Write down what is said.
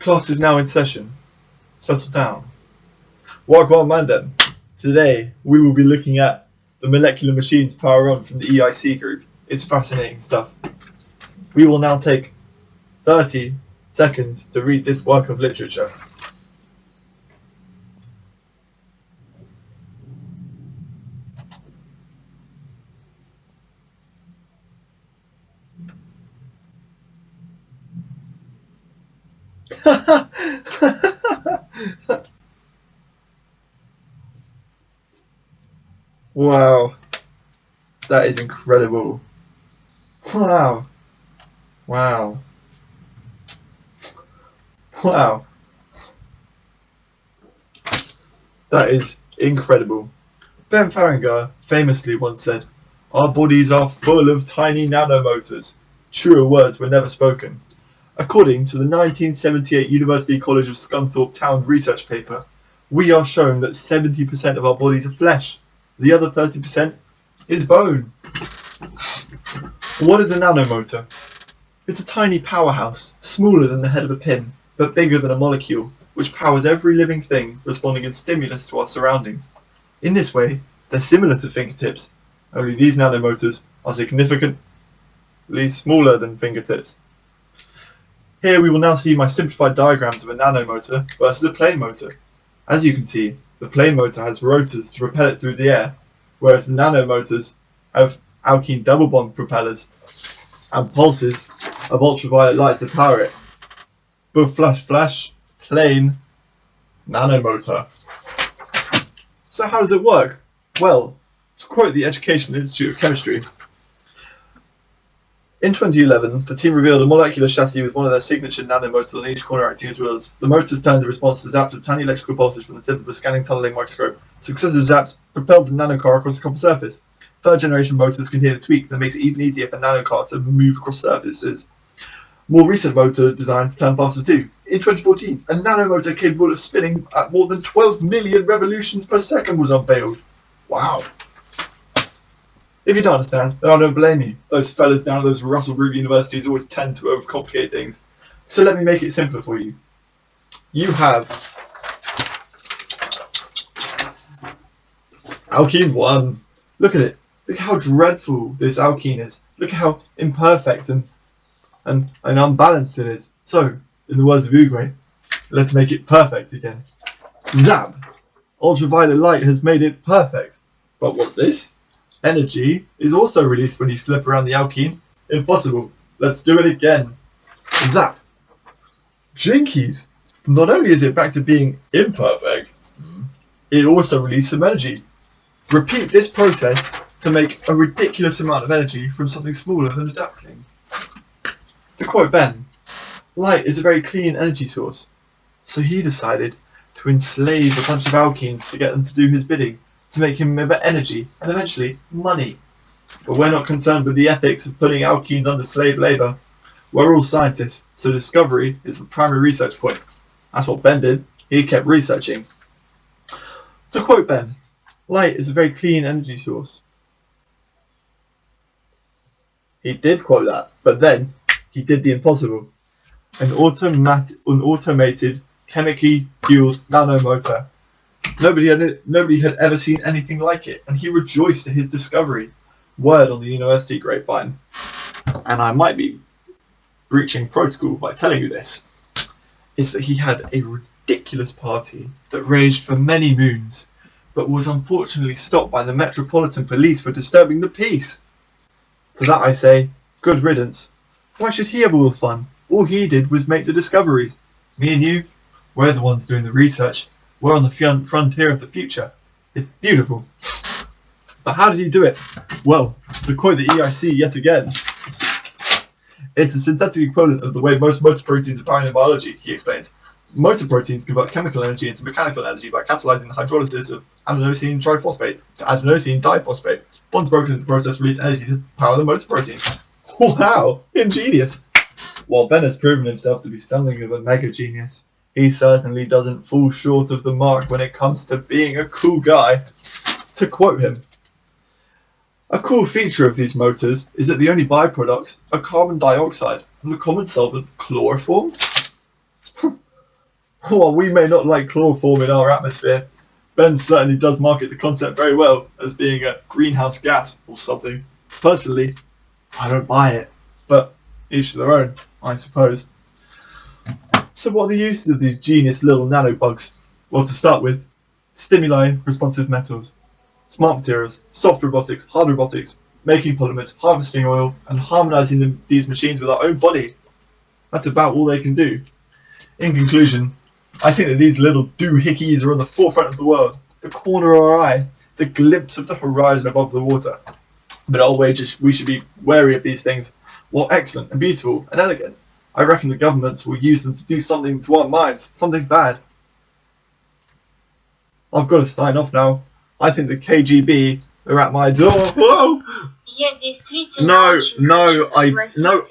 Class is now in session. Settle down. Wagwan Mandem. Today we will be looking at the molecular machines power on from the EIC group. It's fascinating stuff. We will now take 30 seconds to read this work of literature. Wow, that is incredible. Wow, wow, wow. That is incredible. Ben Farringer famously once said, "Our bodies are full of tiny nanomotors." Truer words were never spoken. According to the 1978 University College of Scunthorpe Town research paper, we are shown that 70% of our bodies are flesh. The other 30% is bone. What is a nanomotor? It's a tiny powerhouse, smaller than the head of a pin, but bigger than a molecule, which powers every living thing responding in stimulus to our surroundings. In this way, they're similar to fingertips, only these nanomotors are significantly smaller than fingertips. Here we will now see my simplified diagrams of a nanomotor versus a plane motor. As you can see, the plane motor has rotors to propel it through the air, whereas the nanomotors have alkene double bond propellers and pulses of ultraviolet light to power it. Boom, flash, flash, plane, nanomotor. So how does it work? Well, to quote the Educational Institute of Chemistry, in 2011, the team revealed a molecular chassis with one of their signature nanomotors on each corner acting as wheels. The motors turned in response to zaps of tiny electrical pulses from the tip of a scanning tunneling microscope. Successive zaps propelled the nanocar across the copper surface. Third generation motors contain a tweak that makes it even easier for nanocar to move across surfaces. More recent motor designs turn faster too. In 2014, a nanomotor capable of spinning at more than 12 million revolutions per second was unveiled. Wow. If you don't understand, then I don't blame you. Those fellas down at those Russell Group universities always tend to overcomplicate things. So let me make it simpler for you. You have alkene 1. Look at it. Look how dreadful this alkene is. Look how imperfect and unbalanced it is. So, in the words of Uguay, let's make it perfect again. Zap! Ultraviolet light has made it perfect. But what's this? Energy is also released when you flip around the alkene. Impossible. Let's do it again. Zap! Jinkies! Not only is it back to being imperfect, it also released some energy. Repeat this process to make a ridiculous amount of energy from something smaller than a duckling. To quote Ben, light is a very clean energy source, so he decided to enslave a bunch of alkenes to get them to do his bidding, to make him energy and eventually money. But we're not concerned with the ethics of putting alkenes under slave labour. We're all scientists, so discovery is the primary research point. That's what Ben did. He kept researching. To quote Ben, light is a very clean energy source. He did quote that, but then he did the impossible. An automated, chemically fueled nanomotor. Nobody had ever seen anything like it, and he rejoiced at his discovery. Word on the university grapevine, and I might be breaching protocol by telling you this, is that he had a ridiculous party that raged for many moons, but was unfortunately stopped by the Metropolitan Police for disturbing the peace. To that I say, good riddance. Why should he have all the fun? All he did was make the discoveries. Me and you, we're the ones doing the research. We're on the frontier of the future. It's beautiful. But how did he do it? Well, to quote the EIC yet again, it's a synthetic equivalent of the way most motor proteins are powered in biology, he explains. Motor proteins convert chemical energy into mechanical energy by catalyzing the hydrolysis of adenosine triphosphate to adenosine diphosphate. Bonds broken in the process release energy to power the motor protein. Wow, ingenious! While Ben has proven himself to be something of a mega genius, he certainly doesn't fall short of the mark when it comes to being a cool guy. To quote him, a cool feature of these motors is that the only byproducts are carbon dioxide and the common solvent chloroform. While we may not like chloroform in our atmosphere, Ben certainly does market the concept very well as being a greenhouse gas or something. Personally, I don't buy it, but each to their own, I suppose. So what are the uses of these genius little nanobugs? Well, to start with, stimuli responsive metals, smart materials, soft robotics, hard robotics, making polymers, harvesting oil, and harmonizing these machines with our own body. That's about all they can do. In conclusion, I think that these little doohickeys are on the forefront of the world, the corner of our eye, the glimpse of the horizon above the water. But always we should be wary of these things. While excellent and beautiful and elegant, I reckon the governments will use them to do something to our minds, something bad. I've got to sign off now. I think the KGB are at my door. Whoa! Я действительно очень хочу пригласить